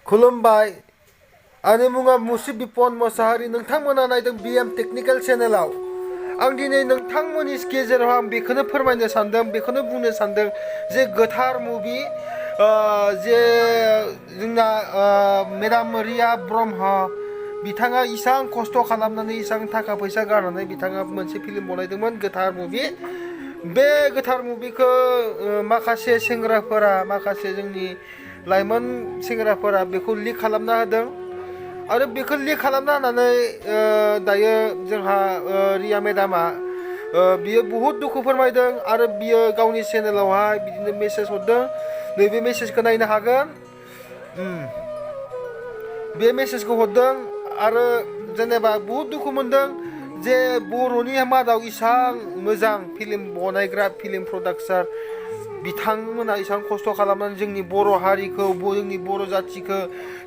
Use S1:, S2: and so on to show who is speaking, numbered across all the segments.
S1: खुलुमबाय आंनि मुङा मुसिब बिपन मोसाहारि नोंथांमोना नायदों बिएम टेक्निकेल चेनेलाव आं दिनै नोंथांमोननि गेजेराव आं बेखौनो फोरमायनो सानदों बेखौनो बुंनो सानदों जे गोथार मुभि जे जोंना मेडाम रिया ब्रह्म बिथाङा इसां खस्थ' खालामनानै इसां थाखा फैसा गारनानै बिथाङा मोनसे फिल्म बनायदोंमोन गोथार मुभि बे गोथार मुभिखौ माखासे सेंग्राफोरा माखासे जोंनि लाइमोन सेंग्राफोरा बेखौ लिक खालामना होदों आरो बेखौ लिक खालामना होनानै दायो जोंहा रिया मेडामा बियो बहुद दुखु फोरमायदों आरो बियो गावनि चेनेलावहाय बिदिनो मेसेज हरदों नैबे मेसेजखौ नायनो हागोन बे मेसेजखौ हरदों आरो जेनेबा बहुद दुखु मोनदों जे बर'नि मादाव इसां मोजां फिल्म बनायग्रा फिल्म प्रडाक्सार बिथांमोना इसां खस्थ' खालामनानै जोंनि बर' हारिखौ जोंनि बर' जाथिखौ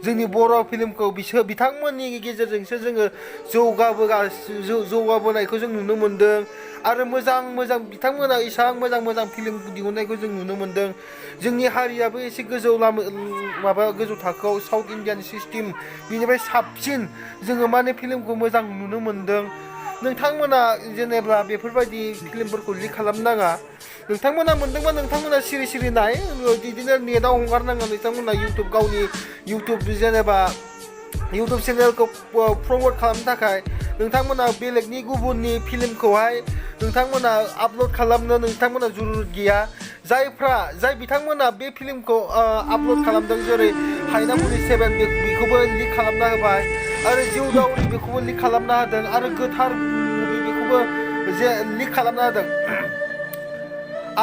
S1: जोंनि बर' फिल्मखौ बिथांमोननि गेजेरजोंसो जोङो जौगाबोनायखौ जों नुनो मोन्दों आरो मोजां बिथांमोना इसां मोजां फिल्म दिहुननायखौ जों नुनो मोन्दों जोंनि हारियाबो एसे गोजौ थाखोआव साउथ इन्डियान सिस्टेम बिनिफ्राय साबसिन जोङो माने फिल्मखौ मोजां नुनो मोन्दों नोंथांमोना जेनेबा बेफोरबायदि फिल्मफोरखौ लिक खालामनाङा नोंथांमोना मोनदोंबा नोंथांमोना सिरि नाय बिदिनो नेटआव हगारनाङा नोंथांमोना गावनि इउटुब जेनेबा इउटुब चेनेलखौ प्रमट खालामनो थाखाय नोंथांमोना बेलेगनि गुबुननि फिल्मखौहाय नोंथांमोना आपल'ड खालामनो नोंथांमोना जुरुरत गैया जाय बिथांमोना बे फिल्मखौ आपल'ड खालामदों जेरै हायनामुलि 7 बेखौबो लिक खालामना होबाय आरो जिउ दावरि बेखौबो लिक खालामना होदों आरो गोथार मुभि बेखौबो जे लिक खालामना होदों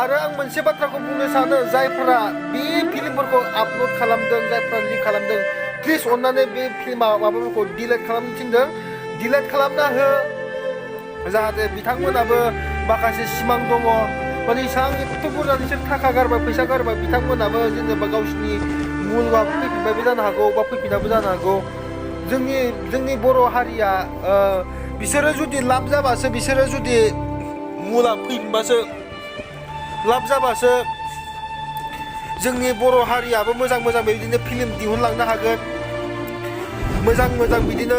S1: आरो आं मोनसे बाथ्राखौ बुंनो सानो जायफोरा बे फिल्मफोरखौ आपल'ड खालामदों जायफोरा लिक खालामदों प्लिज अननानै बे फिल्मा माबाफोरखौ डिलेट खालामनो थिनदों डिलेट खालामना हो जाहाथे बिथांमोनाबो माखासे सिमां दङ माने इसां एथ' बुरजा बिसोर थाखा गारबाय फैसा गारबाय बिथांमोनाबो जेनेबा गावसिनि मुलुगा फैफिनबायबो जानो हागौ बा फैफिनाबो जानो हागौ जोंनि बर' हारिया बिसोरो जुदि लाब जाबासो बिसोरो जुदि मुला फैफिनबासो लाब जाबासो जोंनि बर' हारियाबो मोजां बिदिनो फिल्म दिहुनलांनो हागोन मोजां बिदिनो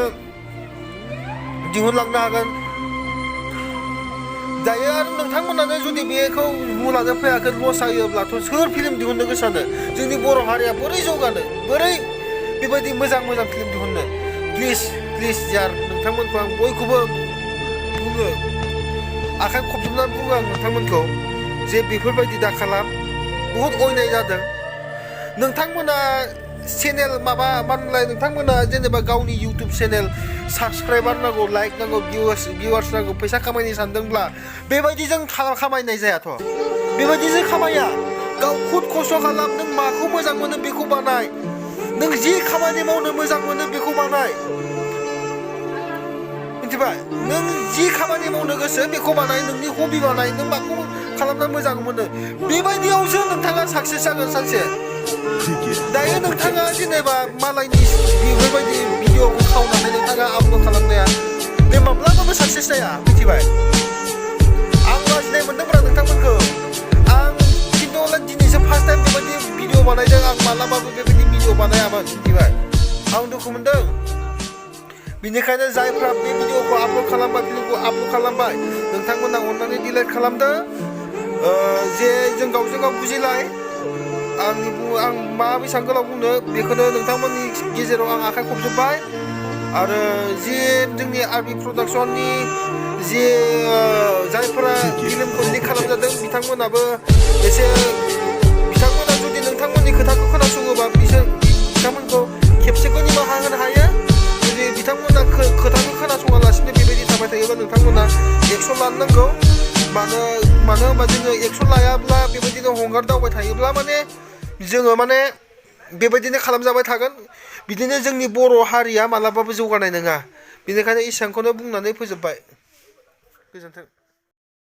S1: दिहुनलांनो हागोन दायो आरो नोंथांमोनानो जुदि बेखौ मुलानो फैयाखै लस जायोब्लाथ' सोर फिल्म दिहुननो गोसानो जोंनि बर' हारिया बोरै जौगानो बोरै बेबायदि मोजां फिल्म दिहुननो प्लिज यार नोंथांमोनखौ आं बयखौबो बुङो आखाइ खबजोबनानै बुङो आं नोंथांमोनखौ जे बेफोरबायदि दा खालाम बहुद अयनाय जादों नोंथांमोना चेनेल नोंथांमोना जेनेबा गावनि इउटुब चेनेल साबसक्राइबार नांगौ लाइक नांगौ भिउवार्स नांगौ फैसा खामायनो सानदोंब्ला बेबायदिजों खामायनाय जायाथ' बेबायदिजों खामाया गाव खुद खस्थ' खालाम नों माखौ मोजां मोनो बेखौ बानाय नों जि खामानि मावनो मोजां मोनो बेखौ बानाय मिथिबाय नों जि खामानि मावनो गोसो बेखौ बानाय नोंनि हबि बानाय नों माखौ खालामना मोजां मोनो बेबायदियावसो नोंथाङा साक्सेस जागोन सानसे दायो नोंथाङा जेनेबा मालायनि बेफोरबायदि भिडिअखौ खावनानै नोंथाङा आपल'ड खालामनाया बे माब्लाबाबो साक्सेस जाया मिथिबाय आं लाजिनाय मोनदोंब्रा नोंथांमोनखौ आं खिन्थु दिनैसो फार्स्ट टाइम बेबायदि भिडिअ बानायदों आं मालाबाबो बेबायदि भिडिअ बानायामोन मिथिबाय आं दुखु मोनदों बिनिखायनो जायफ्रा बे भिडिअखौ आपल'ड खालामबाय फिल्मखौ आपल'ड खालामबाय नोंथांमोना अननानै डिलेट खालामदो जे जों गावजों गाव बुजिलाय आं मा बेसेबां गोलाव बुंनो बेखौनो नोंथांमोननि गेजेराव आं आखाइ खबजोब्बाय आरो जे जोंनि आरबि प्रडाक्सननि जे जायफोरा फिल्मखौ लिक खालामजादों बिथांमोना जुदि नोंथांमोननि खोथाखौ खोनासङोबा बिथांमोनखौ खेबसेखौ निमाहा होनो हायो जुदि बिथांमोना खोथाखौ खोनासङालासिनो बेबायदि थाबाय थायोबा नोंथांमोना एक्सन लानो नांगौ मानो होनबा जोङो एक्सन लायाब्ला बेबायदिनो हगारदावबाय थायोब्ला माने जोङो माने बेबायदिनो खालामजाबाय थागोन बिदिनो जोंनि बर' हारिया मालाबाबो जौगानाय नङा बेनिखायनो एसेबांखौनो बुंनानै फोजोबबाय गोजोन्थों।